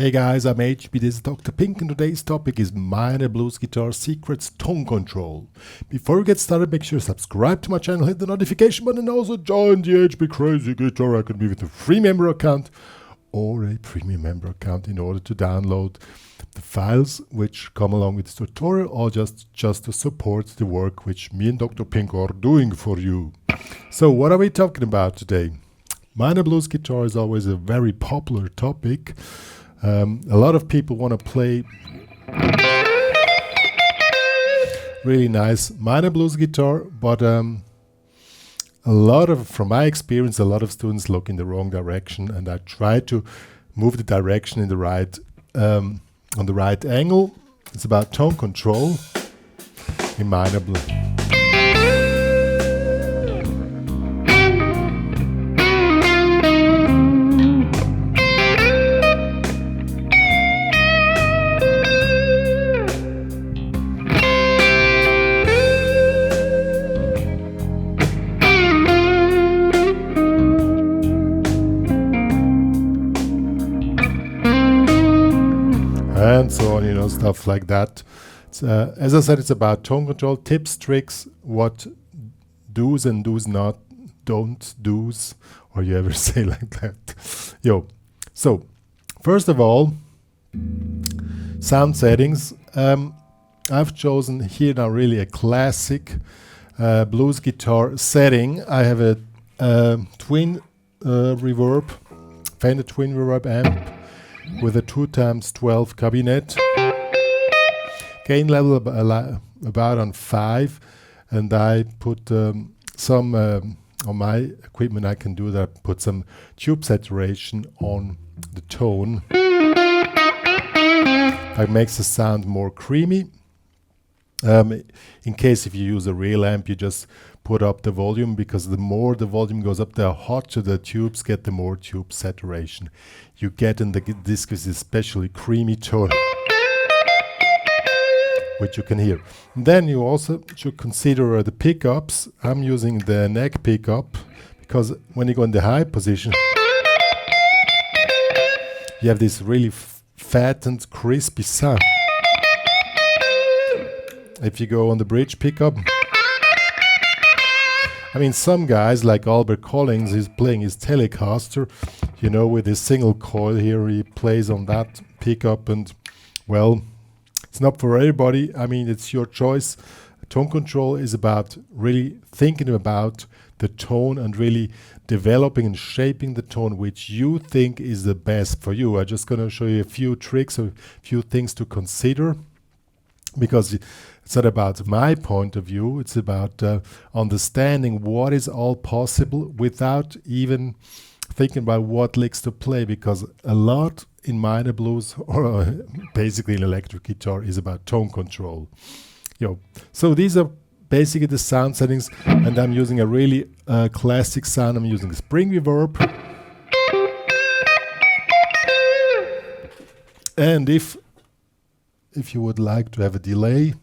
Hey guys, I'm HB, this is Dr. Pink, and today's topic is minor blues guitar secrets tone control. Before we get started, make sure you subscribe to my channel, hit the notification button, and also join the HPCrazy Guitar Academy with a free member account or a premium member account in order to download the files which come along with this tutorial, or just to support the work which me and Dr. Pink are doing for you. So what are we talking about today? Minor blues guitar is always a very popular topic. A lot of people want to play really nice minor blues guitar, but from my experience, a lot of students look in the wrong direction, and I try to move the direction in the right, on the right angle. It's about tone control in minor blues. And so on, stuff like that. As I said, it's about tone control, tips, tricks, what do's and don't do's, or you ever say like that. So first of all, sound settings. I've chosen here now really a classic blues guitar setting. I have a twin reverb, Fender twin reverb amp with a 2x12 cabinet, gain level about on 5, and I put some on my equipment. I can do that. Put some tube saturation on the tone. That makes the sound more creamy. In case if you use a real amp, you just put up the volume, because the more the volume goes up, the hotter the tubes get, the more tube saturation you get, and this is especially creamy tone, which you can hear. And then you also should consider the pickups. I'm using the neck pickup, because when you go in the high position, you have this really fat and crispy sound. If you go on the bridge pickup, I mean, some guys like Albert Collins is playing his Telecaster, with his single coil here. He plays on that pickup, and well, it's not for everybody. I mean, it's your choice. Tone control is about really thinking about the tone and really developing and shaping the tone which you think is the best for you. I'm just going to show you a few tricks, or a few things to consider, because it's not about my point of view. It's about understanding what is all possible without even thinking about what licks to play, because a lot in minor blues, or basically in electric guitar, is about tone control. So these are basically the sound settings, and I'm using a really classic sound. I'm using spring reverb, and if you would like to have a delay,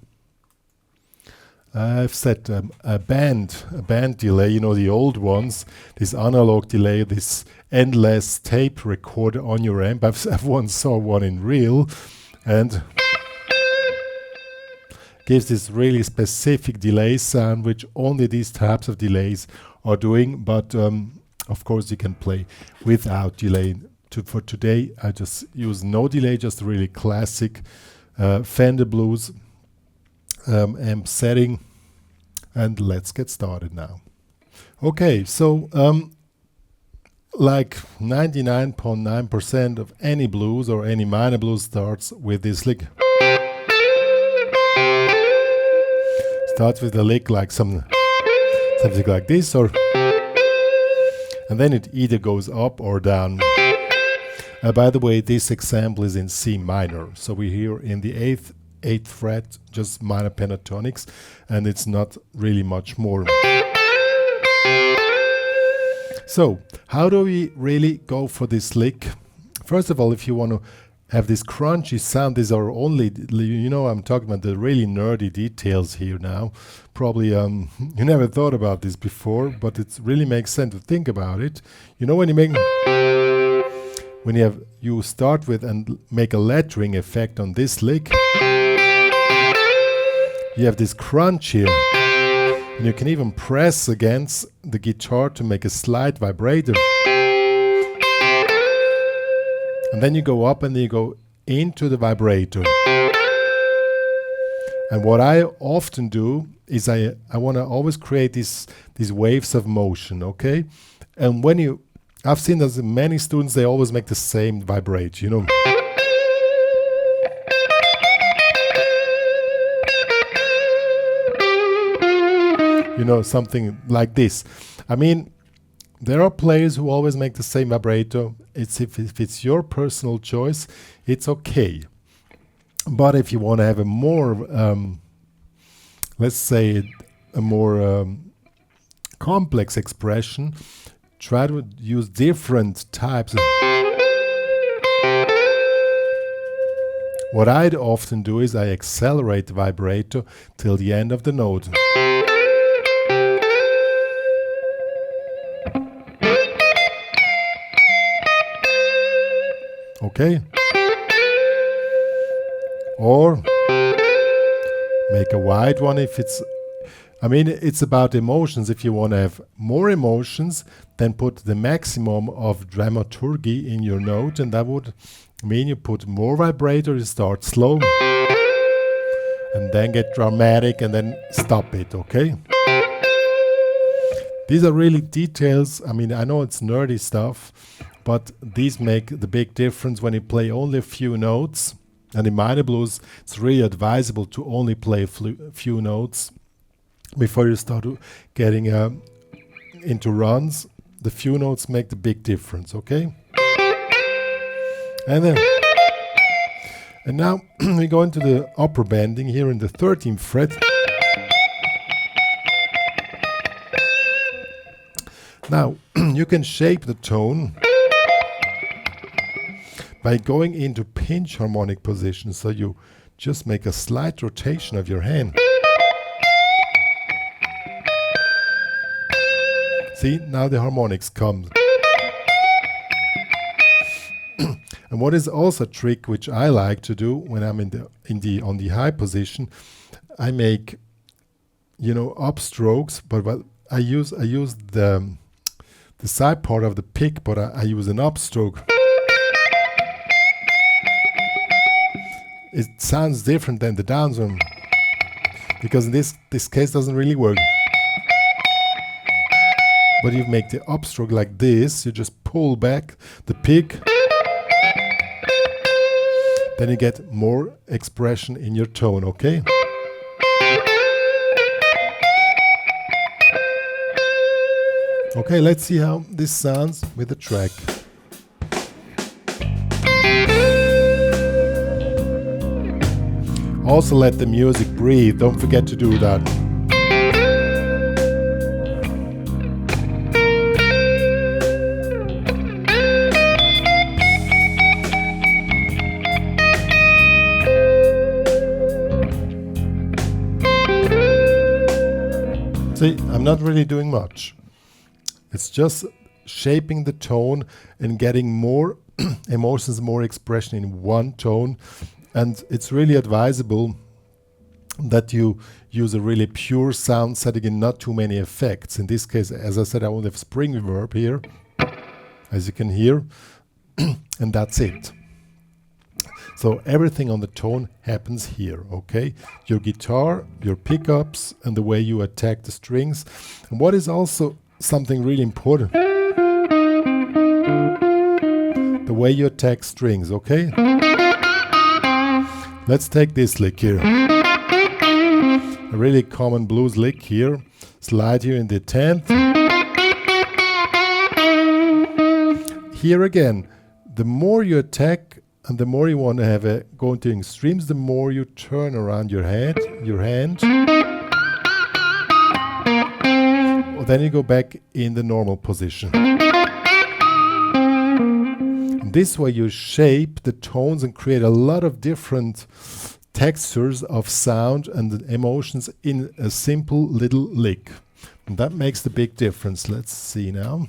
I've set a band delay, the old ones, this analog delay, this endless tape recorder on your amp. I've once saw one in real, and gives this really specific delay sound, which only these types of delays are doing. But of course you can play without delay. For today, I just use no delay, just really classic Fender Blues amp setting, and let's get started now. Okay, so like 99.9% of any blues or any minor blues starts with this lick. Starts with a lick like something like this, and then it either goes up or down. By the way, this example is in C minor, so we're here in the 8th fret, just minor pentatonics, and it's not really much more. So how do we really go for this lick? First of all, if you want to have this crunchy sound, these are only, I'm talking about the really nerdy details here now. Probably you never thought about this before, but it really makes sense to think about it. When you make when you start with and make a lettering effect on this lick, you have this crunch here. And you can even press against the guitar to make a slight vibrator. And then you go up and you go into the vibrator. And what I often do is I want to always create these waves of motion, okay? And when I've seen that many students, they always make the same vibrate, you know. You know, something like this. I mean, there are players who always make the same vibrato. If it's your personal choice, it's okay. But if you want to have a more, let's say, a more complex expression, try to use different types. What I'd often do is I accelerate the vibrato till the end of the note. Okay? Or make a wide one if it's, I mean, it's about emotions. If you want to have more emotions, then put the maximum of dramaturgy in your note, and that would mean you put more vibrato, you start slow, and then get dramatic, and then stop it, okay? These are really details. I mean, I know it's nerdy stuff, but these make the big difference when you play only a few notes. And in minor blues, it's really advisable to only play a few notes before you start getting into runs. The few notes make the big difference, okay? And now we go into the upper bending here in the 13th fret. Now, you can shape the tone by going into pinch harmonic position, so you just make a slight rotation of your hand. See, now the harmonics come. And what is also a trick which I like to do when I'm on the high position, I make, you know, upstrokes, but I use the side part of the pick, but I use an upstroke. It sounds different than the downstroke, because in this case doesn't really work. But you make the upstroke like this, you just pull back the pick, then you get more expression in your tone, okay? Okay, let's see how this sounds with the track. Also let the music breathe, don't forget to do that. See, I'm not really doing much. It's just shaping the tone and getting more emotions, more expression in one tone. And it's really advisable that you use a really pure sound setting and not too many effects. In this case, as I said, I only have spring reverb here, as you can hear, and that's it. So everything on the tone happens here, okay? Your guitar, your pickups, and the way you attack the strings. And what is also something really important, the way you attack strings, okay? Let's take this lick here. A really common blues lick here. Slide here in the 10th. Here again, the more you attack and the more you want to have a go into extremes, the more you turn around your hand. Then you go back in the normal position. This way you shape the tones and create a lot of different textures of sound and emotions in a simple little lick. And that makes the big difference. Let's see now.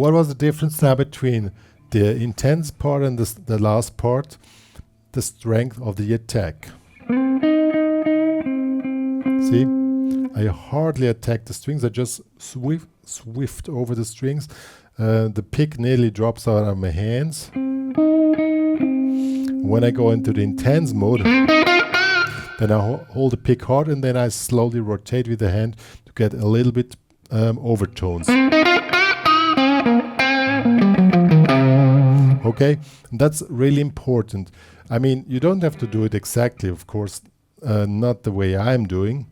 what was the difference now between the intense part and the last part? The strength of the attack. See, I hardly attack the strings, I just swift over the strings. The pick nearly drops out of my hands. When I go into the intense mode, then I hold the pick hard and then I slowly rotate with the hand to get a little bit overtones. Okay, and that's really important. I mean, you don't have to do it exactly, of course, not the way I'm doing,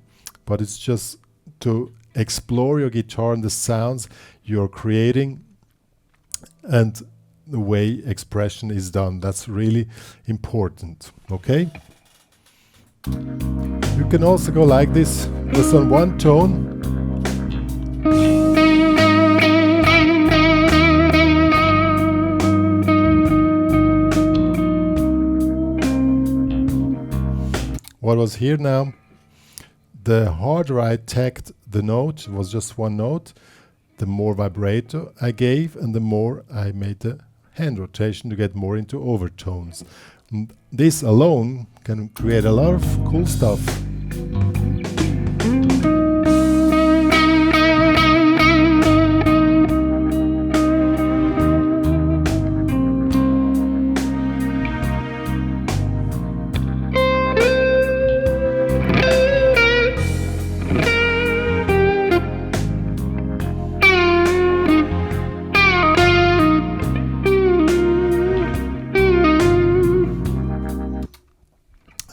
but it's just to explore your guitar and the sounds you're creating and the way expression is done. That's really important, okay? You can also go like this, just on one tone. What was here now, the harder I attacked the note, it was just one note, the more vibrato I gave and the more I made the hand rotation to get more into overtones. And this alone can create a lot of cool stuff.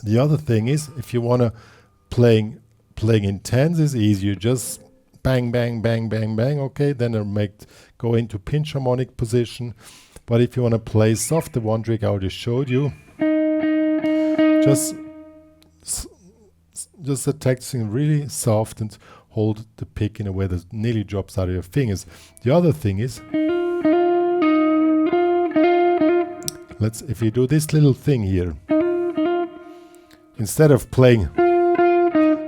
The other thing is, if you want to playing intense is easy. You just bang, bang, bang, bang, bang. Okay, then go into pinch harmonic position. But if you want to play soft, the one trick I already showed you, just attack things really soft and hold the pick in a way that nearly drops out of your fingers. The other thing is, if you do this little thing here, instead of playing,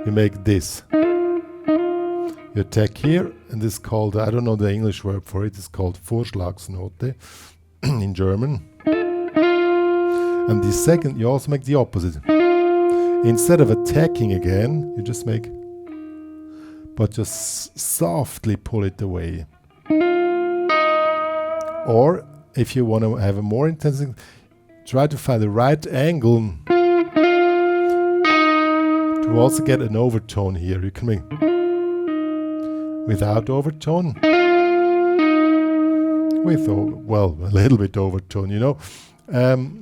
you make this. You attack here, and this is called, I don't know the English word for it, it's called Vorschlagsnote in German. And the second, you also make the opposite. Instead of attacking again, you just make, but just softly pull it away. Or, if you want to have a more intense, try to find the right angle to also get an overtone here. You can make without overtone, with a little bit overtone, you know.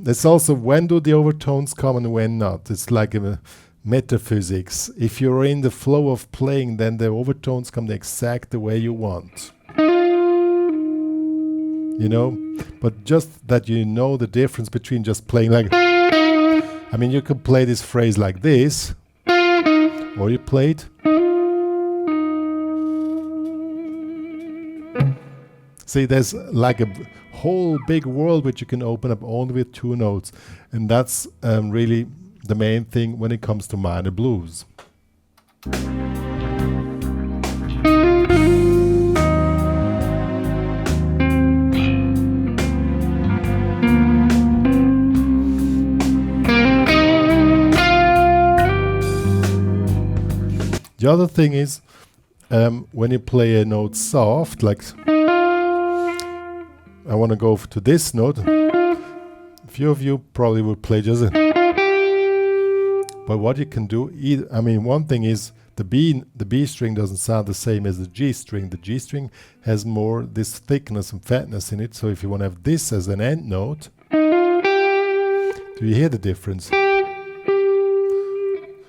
It's also when do the overtones come and when not. It's like a metaphysics. If you're in the flow of playing, then the overtones come the exact way you want. You know, but just that you know the difference between just playing like, I mean, you could play this phrase like this, or you play it. See, there's like a whole big world which you can open up only with two notes, and that's really the main thing when it comes to minor blues. The other thing is, when you play a note soft, like I want to go to this note, a few of you probably would play just a, but what you can do, I mean, one thing is the B string doesn't sound the same as the G string. The G string has more this thickness and fatness in it, so if you want to have this as an end note, do you hear the difference?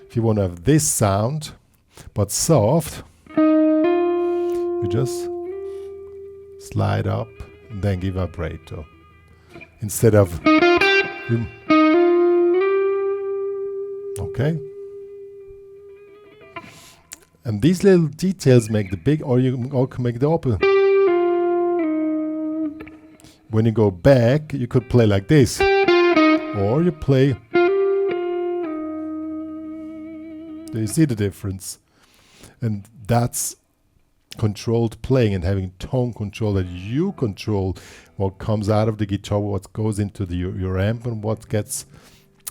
If you want to have this sound, but soft, you just slide up and then give vibrato instead of okay. And these little details make the big, or you can make the opposite. When you go back, you could play like this, or you play. Do you see the difference? And that's controlled playing and having tone control, that you control what comes out of the guitar, what goes into your amp, and what gets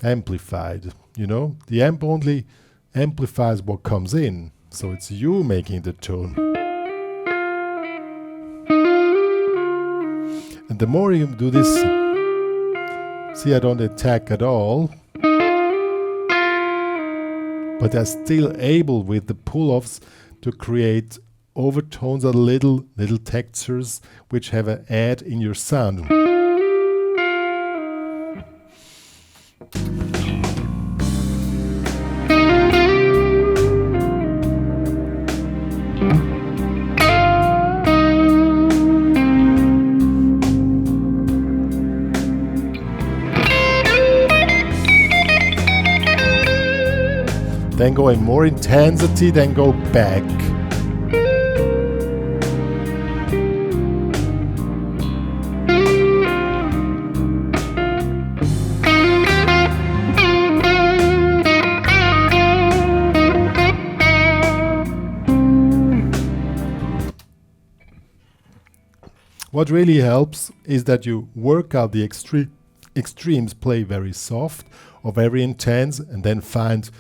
amplified. You know, the amp only amplifies what comes in, so it's you making the tone. And the more you do this, see, I don't attack at all, but I'm still able with the pull-offs to create overtones or little textures which have an add in your sound. Then going more intensity, then go back. What really helps is that you work out the extremes, play very soft or very intense, and then find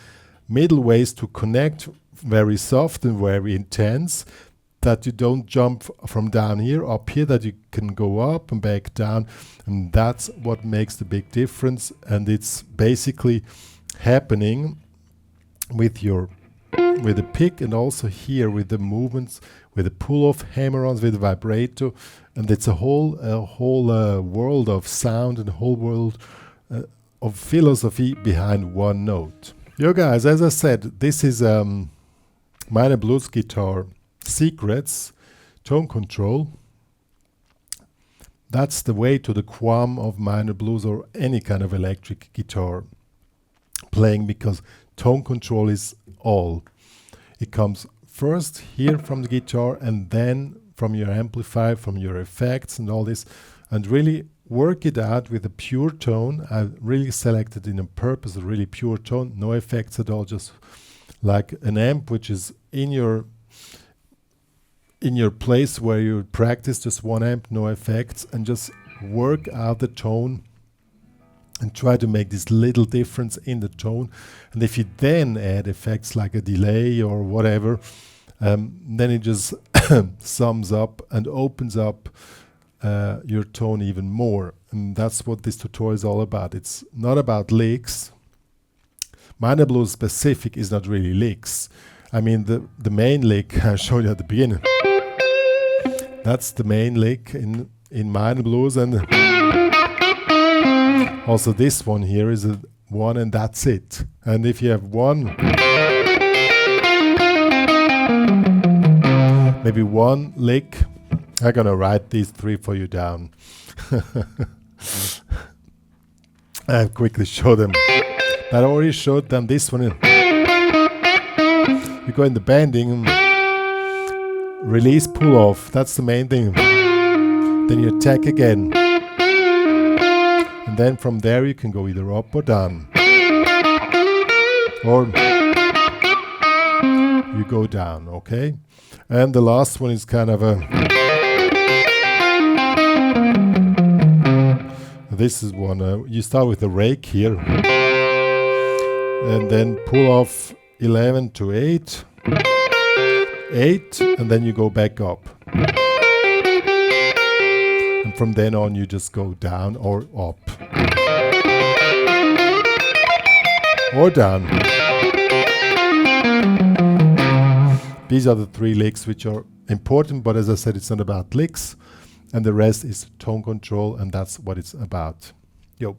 middle ways to connect very soft and very intense, that you don't jump from down here up here, that you can go up and back down, and that's what makes the big difference. And it's basically happening with the pick, and also here with the movements, with the pull-off hammer-ons, with the vibrato, and it's a whole world of sound and a whole world of philosophy behind one note. Yo guys, as I said, this is Minor Blues Guitar Secrets, Tone Control. That's the way to the qualm of minor blues or any kind of electric guitar playing, because tone control is all. It comes first here from the guitar, and then from your amplifier, from your effects and all this, and really work it out with a pure tone. I really selected in a purpose a really pure tone, no effects at all, just like an amp which is in your place where you practice, just one amp, no effects, and just work out the tone and try to make this little difference in the tone. And if you then add effects like a delay or whatever, then it just sums up and opens up your tone even more. And that's what this tutorial is all about. It's not about licks. Minor blues specific is not really licks. I mean, the main lick I showed you at the beginning, that's the main lick in minor blues, and also this one here is a one, and that's it. And if you have one, maybe one lick, I'm gonna write these three for you down. I'll quickly show them. I already showed them this one. You go in the bending, release, pull off, that's the main thing. Then you attack again. And then from there you can go either up or down. Or you go down, okay? And the last one is kind of a... This is one, you start with the rake here. And then pull off 11 to 8. 8, and then you go back up. And from then on you just go down or up. Or down. These are the three licks which are important, but as I said, it's not about licks, and the rest is tone control, and that's what it's about. Yo,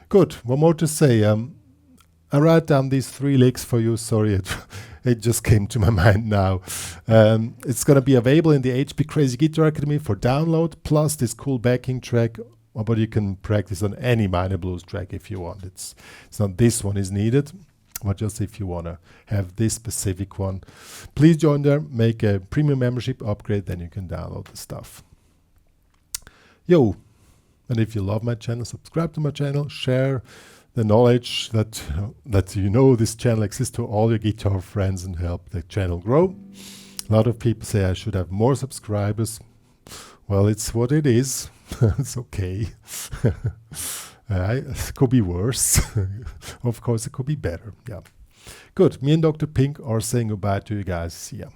good. One more to say. I write down these three licks for you. Sorry, it just came to my mind now. It's going to be available in the HPCrazy Guitar Academy for download, plus this cool backing track. But you can practice on any minor blues track if you want. It's not this one is needed, but just if you want to have this specific one, please join there, make a premium membership upgrade, then you can download the stuff. Yo, and if you love my channel, subscribe to my channel, share the knowledge that you know this channel exists to all your guitar friends and help the channel grow. A lot of people say I should have more subscribers. Well, it's what it is. It's okay. It could be worse. Of course, it could be better. Yeah. Good. Me and Dr. Pink are saying goodbye to you guys. See ya.